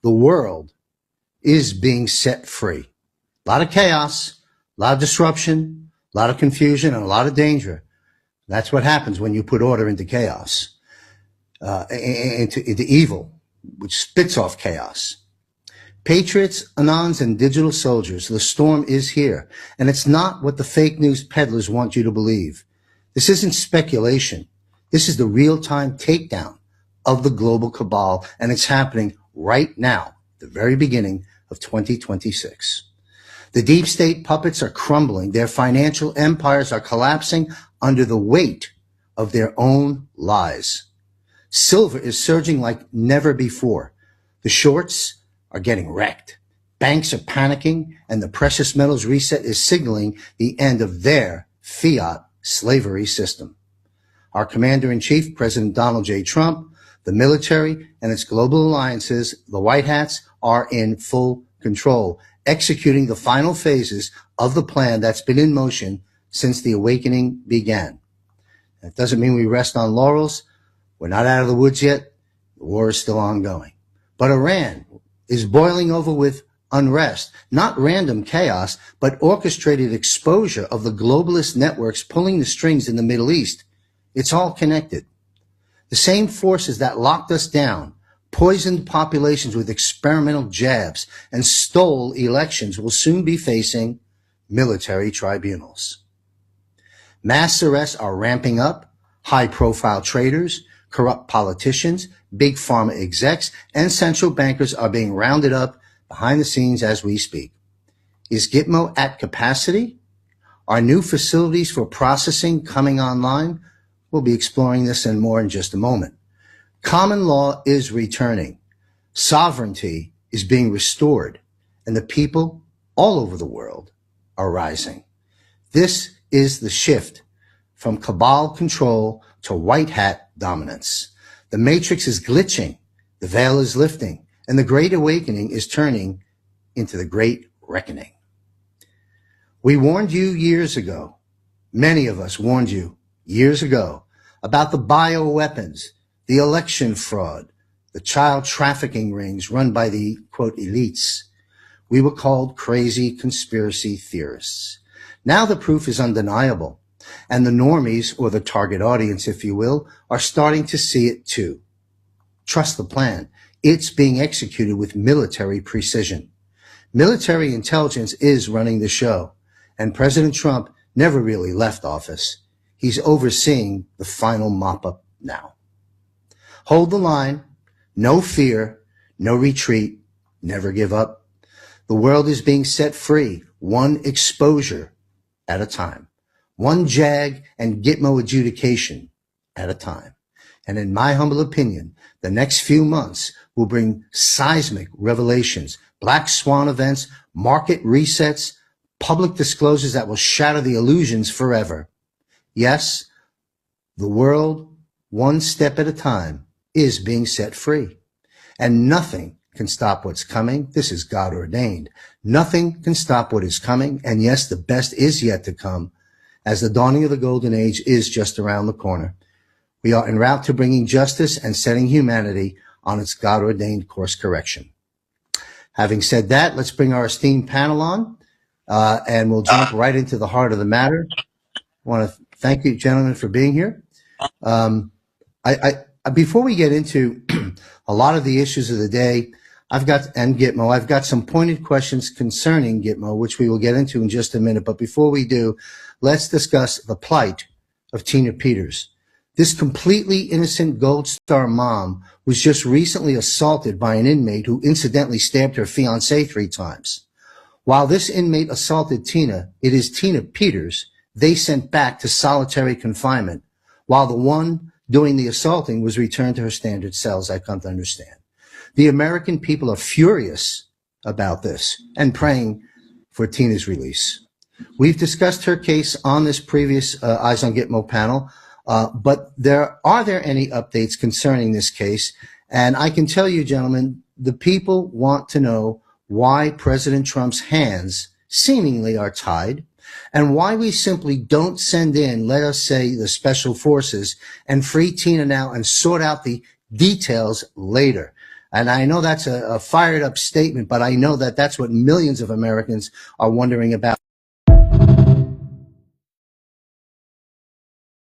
The world is being set free. A lot of chaos, a lot of disruption, a lot of confusion, and a lot of danger. That's what happens when you put order into chaos, into evil, which spits off chaos. Patriots, Anons, and digital soldiers, the storm is here. And it's not what the fake news peddlers want you to believe. This isn't speculation. This is the real-time takedown of the global cabal, and it's happening right now, the very beginning of 2026. The deep state puppets are crumbling. Their financial empires are collapsing under the weight of their own lies. Silver is surging like never before. The shorts are getting wrecked. Banks are panicking, and the precious metals reset is signaling the end of their fiat slavery system. Our commander-in-chief, President Donald J. Trump, the military, and its global alliances, the White Hats, are in full control, executing the final phases of the plan that's been in motion since the awakening began. That doesn't mean we rest on laurels. We're not out of the woods yet. The war is still ongoing. But Iran is boiling over with unrest, not random chaos, but orchestrated exposure of the globalist networks pulling the strings in the Middle East. It's all connected. The same forces that locked us down, poisoned populations with experimental jabs, and stole elections will soon be facing military tribunals. Mass arrests are ramping up. High-profile traders, corrupt politicians, big pharma execs, and central bankers are being rounded up behind the scenes as we speak. Is Gitmo at capacity? Are new facilities for processing coming online? We'll be exploring this and more in just a moment. Common law is returning. Sovereignty is being restored, and the people all over the world are rising. This is the shift from cabal control to white hat dominance. The matrix is glitching, the veil is lifting, and the great awakening is turning into the great reckoning. We warned you years ago, many of us warned you years ago, about the bioweapons, the election fraud, the child trafficking rings run by the, quote, elites. We were called crazy conspiracy theorists. Now the proof is undeniable, and the normies, or the target audience, if you will, are starting to see it too. Trust the plan. It's being executed with military precision. Military intelligence is running the show, and President Trump never really left office. He's overseeing the final mop-up now. Hold the line. No fear, no retreat, never give up. The world is being set free, one exposure at a time, one JAG and Gitmo adjudication at a time. And in my humble opinion, the next few months will bring seismic revelations, black swan events, market resets, public disclosures that will shatter the illusions forever. Yes, the world, one step at a time, is being set free. And nothing can stop what's coming. This is God ordained. Nothing can stop what is coming. And yes, the best is yet to come, as the dawning of the golden age is just around the corner. We are en route to bringing justice and setting humanity on its God ordained course correction. Having said that, let's bring our esteemed panel on, and we'll jump right into the heart of the matter. I want to thank you, gentlemen, for being here. Before we get into a lot of the issues of the day, I've got some pointed questions concerning Gitmo, which we will get into in just a minute. But before we do, let's discuss the plight of Tina Peters. This completely innocent Gold Star mom was just recently assaulted by an inmate who incidentally stabbed her fiancé 3 times. While this inmate assaulted Tina, it is Tina Peters they sent back to solitary confinement, while the one doing the assaulting was returned to her standard cells. I come to understand. The American people are furious about this and praying for Tina's release. We've discussed her case on this previous Eyes on Gitmo panel, but are there any updates concerning this case? And I can tell you, gentlemen, the people want to know why President Trump's hands seemingly are tied, and why we simply don't send in, let us say, the special forces and free Tina now and sort out the details later. And I know that's a fired up statement, but I know that that's what millions of Americans are wondering about.